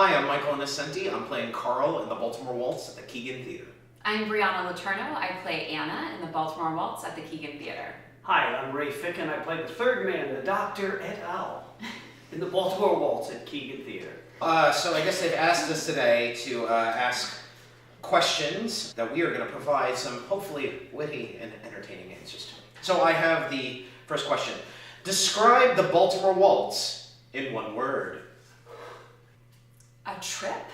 Hi, I'm Michael Innocenti. I'm playing Carl in the Baltimore Waltz at the Keegan Theater. I'm Brianna Letourneau. I play Anna in the Baltimore Waltz at the Keegan Theater. Hi, I'm Ray Ficken. I play the third man, the Doctor et al. In the Baltimore Waltz at Keegan Theater. So I guess they've asked us today to ask questions that we are going to provide some hopefully witty and entertaining answers to. So I have the first question. Describe the Baltimore Waltz in one word. A trip?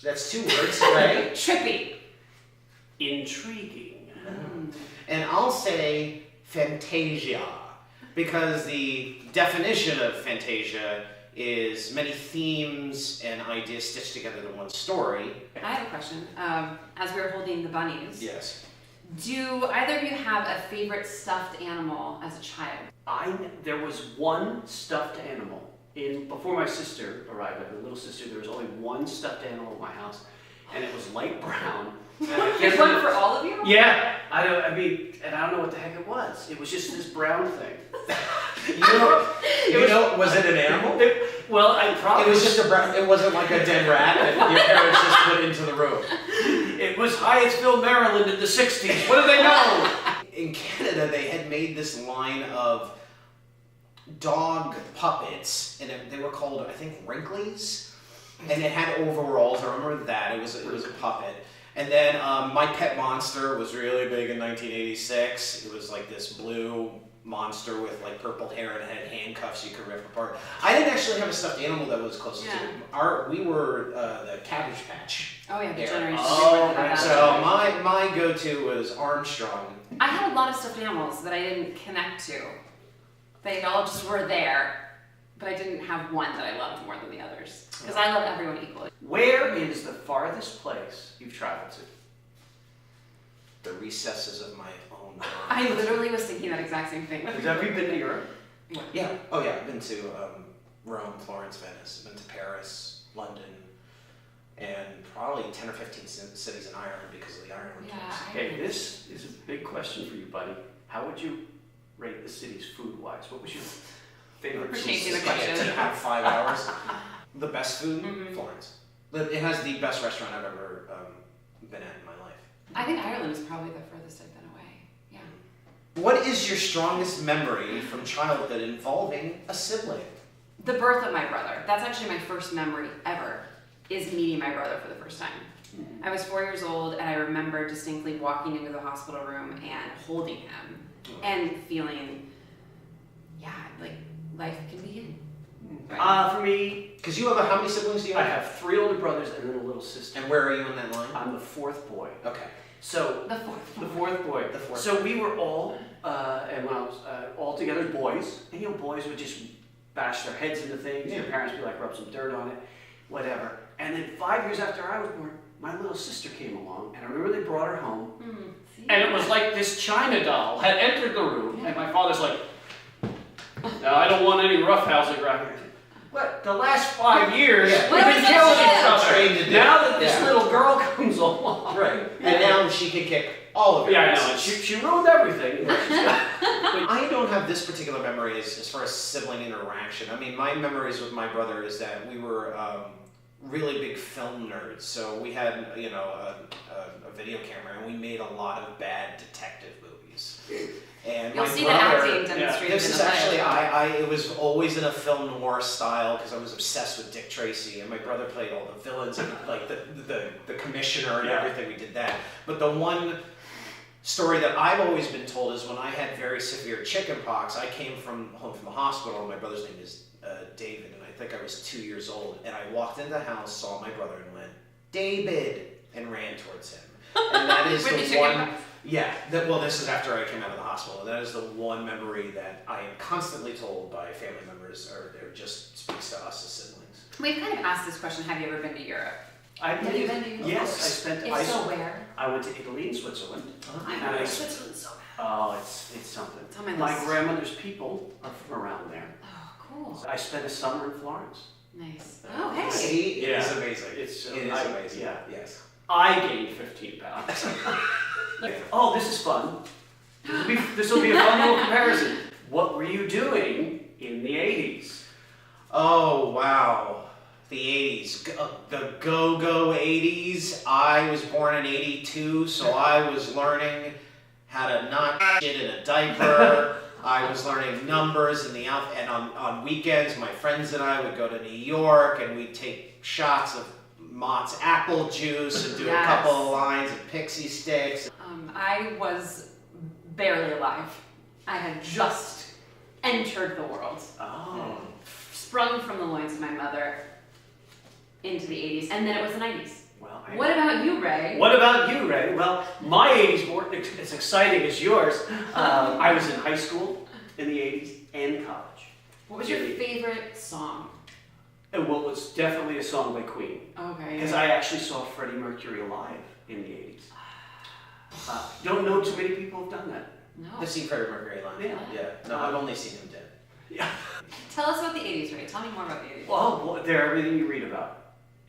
That's 2 words, right? Trippy. Intriguing. And I'll say Fantasia, because the definition of Fantasia is many themes and ideas stitched together in one story. I have a question. As we were holding the bunnies, Yes. do either of you have a favorite stuffed animal as a child? There was one stuffed animal. Before my sister arrived, my little sister, there was only one stuffed animal in my house, and it was light brown. There's one for all of you? Yeah, I don't know what the heck it was. It was just this brown thing. Was it an animal? It was just a brown. It wasn't like a dead rat that your parents just put into the room. It was Hyattsville, Maryland in the 60s. What do they know? In Canada, they had made this line of dog puppets, and they were called, I think, Wrinklies, and it had overalls. I remember that. It was a puppet. And then My Pet Monster was really big in 1986. It was like this blue monster with like purple hair and had handcuffs you could rip apart. I didn't actually have a stuffed animal that was close to it. We were the Cabbage Patch. Oh yeah, the era. generation. Oh, right. So my go-to was Armstrong. I had a lot of stuffed animals that I didn't connect to. They all just were there, but I didn't have one that I loved more than the others. Because I love everyone equally. Where is the farthest place you've traveled to? The recesses of my own mind. I literally was thinking that exact same thing. Have you been to Europe? Yeah. Oh yeah. I've been to Rome, Florence, Venice. I've been to Paris, London, and probably 10 or 15 cities in Ireland because of the Ireland Yeah, trips. Okay, this is a big question for you, buddy. How would you rate the cities food-wise? What was your favorite We're food? changing the Yeah, question. to have 5 hours. The best food, Mhm. Florence. It has the best restaurant I've ever been at in my life. I think Ireland is probably the furthest I've been away. Yeah. What is your strongest memory from childhood involving a sibling? The birth of my brother. That's actually my first memory ever, is meeting my brother for the first time. I was 4 years old, and I remember distinctly walking into the hospital room and holding him and feeling, like life can begin. For me, Because you have how many siblings do you I have? have 3 older brothers and then a little sister. And where are you in that line? I'm the 4th boy. Okay. So The fourth the one. 4th boy. The fourth. So we were all, and when I was all together, boys. And boys would just bash their heads into things. Yeah. Their parents would rub some dirt on it, whatever. And then 5 years after I was born, my little sister came along, and I remember they brought her home. See? And it was like this China doll had entered the room, and my father's like, "No, I don't want any roughhousing around here." What? The last 5 years, Yeah. we've What been was killing it? each other. Trained to do Now it. that this Yeah. little girl comes along. Right. And now she can kick all of your Yeah, I asses. know. She ruined everything. I don't have this particular memory as far as sibling interaction. I mean, my memories with my brother is that we were really big film nerds. So we had, a video camera, and we made a lot of bad detective movies. And You'll my see the brother, acting demonstrated this in is the actually, play. it was always in a film noir style because I was obsessed with Dick Tracy, and my brother played all the villains and like the commissioner and everything. We did that. But the one story that I've always been told is when I had very severe chickenpox, I came home from the hospital. My brother's name is David, and I think I was 2 years old. And I walked into the house, saw my brother, and went, "David," and ran towards him. And that is With the the chicken one. pox? Yeah. This is after I came out of the hospital. And that is the one memory that I am constantly told by family members, or it just speaks to us as siblings. We've kind of asked this question, have you ever been to Europe? Have you been to Europe? Yes, I spent. If so, where? I went to Italy and Switzerland. I've And been I- to Switzerland so bad. Oh, it's something. It's on my My list. grandmother's people are from around there. Oh, cool. I spent a summer in Florence. Nice. Oh, hey. See, it is Yeah. amazing. It is amazing. yeah. Yes. I gained 15 pounds. Oh, this is fun. This will be a fun little comparison. What were you doing in the 80s? Oh wow. The 80s, the go-go 80s. I was born in 82, so I was learning how to not shit in a diaper. I was learning numbers in the and on weekends, my friends and I would go to New York and we'd take shots of Mott's apple juice and do a couple of lines of pixie sticks. I was barely alive. I had just entered the world. Oh. Sprung from the loins of my mother into the 80s, and then it was the 90s. Well, What about you, Ray? What about you, Ray? Well, my 80s weren't as exciting as yours. I was in high school in the 80s and college. What was your favorite song? And well, it was definitely a song by Queen. Okay. Because I actually saw Freddie Mercury live in the 80s. Don't know too many people have done that. No. I've seen Freddie Mercury live. Yeah. No, I've only seen him dead. Yeah. Tell us about the 80s, Ray. Tell me more about the 80s. Well, they're everything you read about.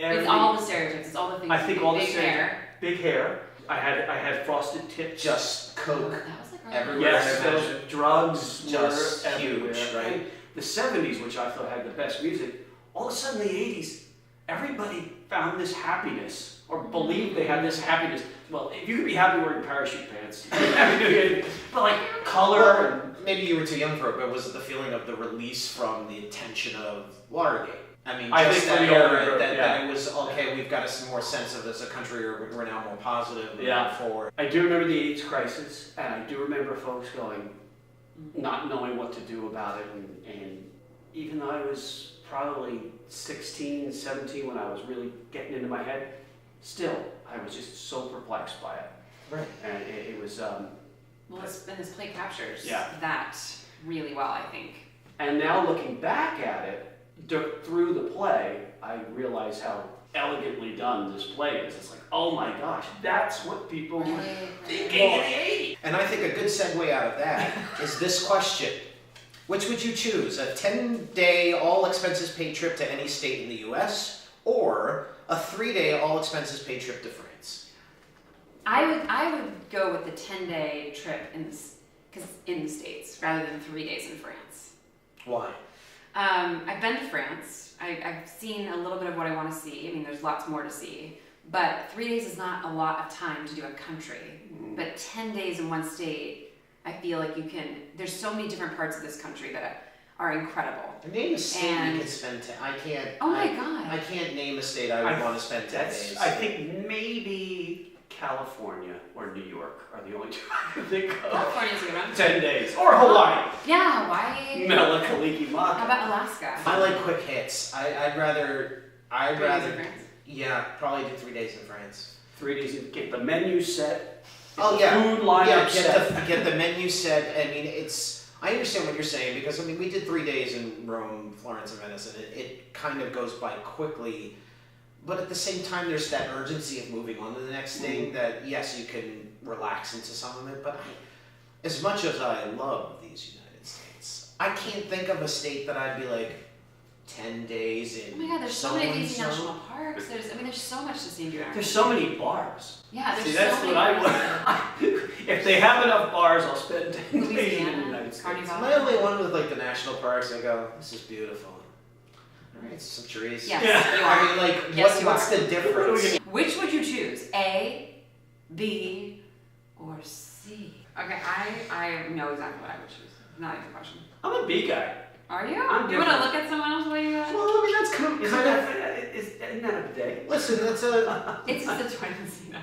It's all the stereotypes. It's all the things. I think all the big stereotypes. hair. Big hair. I had frosted tips. Just coke. That was like everywhere. Yes, those drugs just were huge, everywhere. right? And the 70s, which I thought had the best music, all of a sudden the 80s, everybody found this happiness, or believed they had this happiness. Well, you could be happy wearing parachute pants, but like color and... Maybe you were too young for it, but was it the feeling of the release from the tension of Watergate? I mean, I just think that for the older era, group, that it was, okay, we've got some more sense of as a country, or we're now more positive moving forward. I do remember the AIDS crisis, and I do remember folks going, not knowing what to do about it, and even though I was probably 16, 17 when I was really getting into my head, still, I was just so perplexed by it. Right. And it was... Well, this play captures Yeah. that really well, I think. And now looking back at it, through the play, I realize how elegantly done this play is. It's like, oh my gosh, that's what people were thinking in the 80s. And I think a good segue out of that is this question. Which would you choose? A 10-day all-expenses paid trip to any state in the U.S. or a 3-day all-expenses paid trip to France? I would go with the 10-day trip in the States rather than 3 days in France. Why? I've been to France. I've seen a little bit of what I want to see. I mean, there's lots more to see. But 3 days is not a lot of time to do a country. But 10 days in one state, I feel like there's so many different parts of this country that are incredible. Name a state you can spend 10. I can't. Oh my God. I can't name a state I would want to spend 10 days. I think maybe California or New York are the only two I can think of. California's a good one. 10 days. Or Hawaii. Yeah, Hawaii. Mela Kalikimaka. How about Alaska? I like quick hits. I'd rather. 3 days in France? Yeah, probably do 3 days in France. 3 days to get the menu set. Oh yeah. Food lineup set. Get the menu set. I mean, I understand what you're saying because I mean we did 3 days in Rome, Florence, and Venice, and it kind of goes by quickly. But at the same time, there's that urgency of moving on to the next thing that, yes, you can relax into some of it, but as much as I love these United States, I can't think of a state that I'd be like, 10 days in. Oh my God, there's so many amazing national parks. There's so much to see in Europe. There's so many bars. Yeah, there's See, so that's many what I want. If they have enough bars, I'll spend 10 days in the Louisiana, United States. Carnival. Am I the only one with like the national parks? I go, this is beautiful. All right, some trees. Yes, Yeah. you are. I mean, like, Yes, you what's are. the difference? Which would you choose? A, B, or C? Okay, I know exactly what I would choose. Not even a question. I'm a B guy. Are you? I'm You want to different. look at someone else while you Well, I mean, that's kind of. Isn't that a bidet? Listen, that's a. It's just a twin scene up.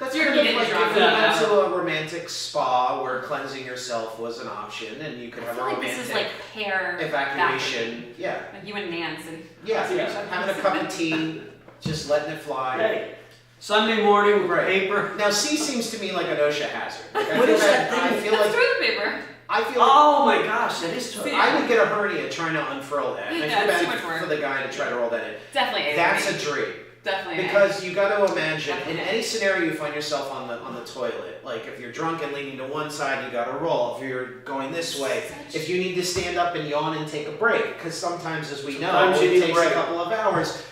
That's You're kind of getting like drunk if you now. went to a romantic spa where cleansing yourself was an option, and you could I have a feel like romantic this is like hair evacuation. Yeah, bathroom. Like you and Nancy. yeah. Yeah. Having a cup of tea, just letting it fly. Hey, Sunday morning with Right. paper. Now, C seems to me like an OSHA hazard. Like, I What feel is that I thing? feel That's like toilet paper. I feel like Oh my gosh, that is See, true. I would get a hernia trying to unfurl that. And I Yeah, feel it's too bad much work. for the guy to try to roll that in. Definitely A. That's for me. a dream. Definitely A. Because you got to imagine in Definitely. any scenario you find yourself on the toilet, like if you're drunk and leaning to one side, you got to roll. If you're going this way, if you need to stand up and yawn and take a break, because sometimes, as we know, Sometimes you it need a takes a break. couple of hours.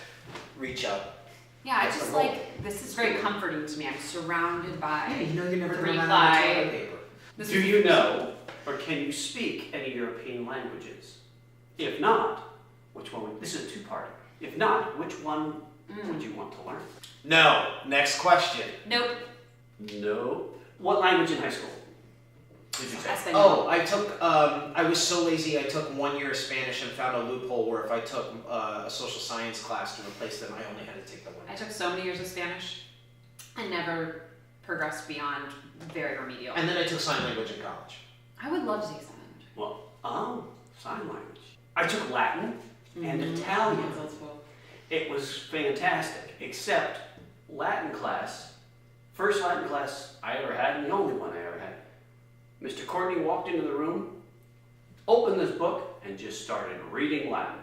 Reach up. Yeah, I That's just the goal. like, this is very comforting to me. I'm surrounded by. Yeah, you know you're never going to Three run out of ply. toilet paper. This Do is- you know, or can you speak any European languages? If not, which one would, this is a two-parter. If not, which one would you want to learn? No. Next question. Nope. No. What language in high school did you take? Espanol. Oh, I took, I was so lazy, I took 1 year of Spanish and found a loophole where if I took a social science class to replace them, I only had to take the 1 I year. took so many years of Spanish and never progressed beyond very remedial. And then I took sign language in college. I would love to take sign language. Well, sign language. I took Latin and Italian. That's cool. It was fantastic, except Latin class, first Latin class I ever had, and the only one I ever had. Mr. Courtney walked into the room, opened this book, and just started reading Latin.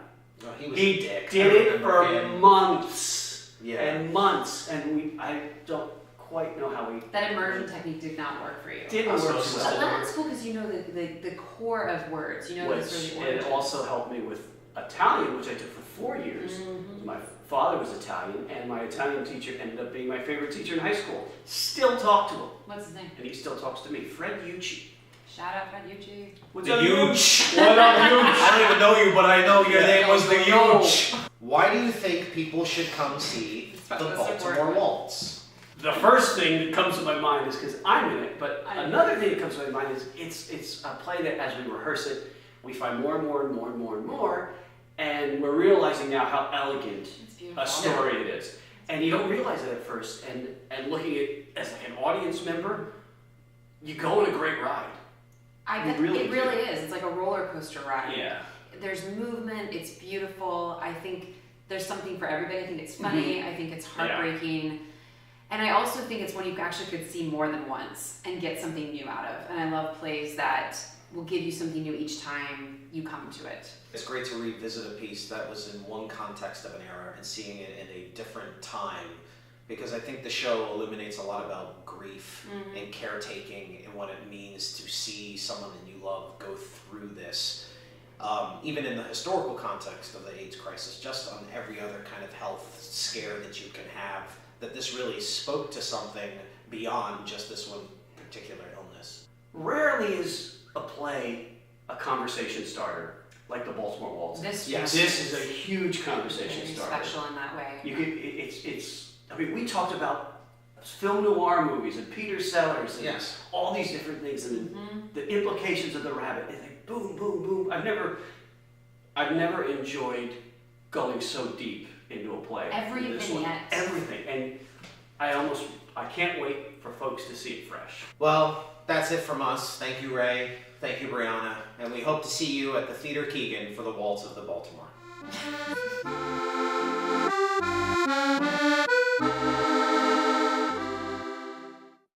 Oh, he was He a dick. did I it remember for him. months Yeah. and months, and I don't quite know how we That immersion technique did not work for you. didn't I was work so too But well. Latin's cool because you know the core of words. You know Which the sort of it origins. also helped me with Italian, which I took for 4 years. Mhm. My father was Italian, and my Italian teacher ended up being my favorite teacher in high school. Still talk to him, What's his name? and he still talks to me. Fred Ucci. Shout out Fred Ucci. What's The up, Huge. What up, Huge? I don't even know you, but I know your Yeah. name was the No. Huge. Why do you think people should come see the Baltimore Waltz? The first thing that comes to my mind is because I'm in it, but I know. another thing that comes to my mind is it's a play that as we rehearse it, we find more and more and more and more and more, and we're realizing now how elegant It's beautiful. a story it is. And you don't realize it at first, and looking at it as like an audience member, you go on a great ride. It really really do. is. It's like a roller coaster ride. Yeah. There's movement. It's beautiful. I think there's something for everybody. I think it's funny. I think it's heartbreaking. And I also think it's one you actually could see more than once and get something new out of. And I love plays that will give you something new each time you come to it. It's great to revisit a piece that was in one context of an era and seeing it in a different time, because I think the show illuminates a lot about grief and caretaking and what it means to see someone that you love go through this. Even in the historical context of the AIDS crisis, just on every other kind of health scare that you can have, that this really spoke to something beyond just this one particular illness. Rarely is a play a conversation starter like the Baltimore Waltz. This Yes. This is a huge conversation very starter. special in that way. You could, I mean, we talked about film noir movies and Peter Sellers and Yes. all these different things and the implications of the rabbit. It's like boom, boom, boom. I've never enjoyed going so deep into a play. Every This one. vignette. Everything. And I can't wait for folks to see it fresh. Well, that's it from us. Thank you, Ray. Thank you, Brianna. And we hope to see you at the Theater Keegan for the Waltz of the Baltimore.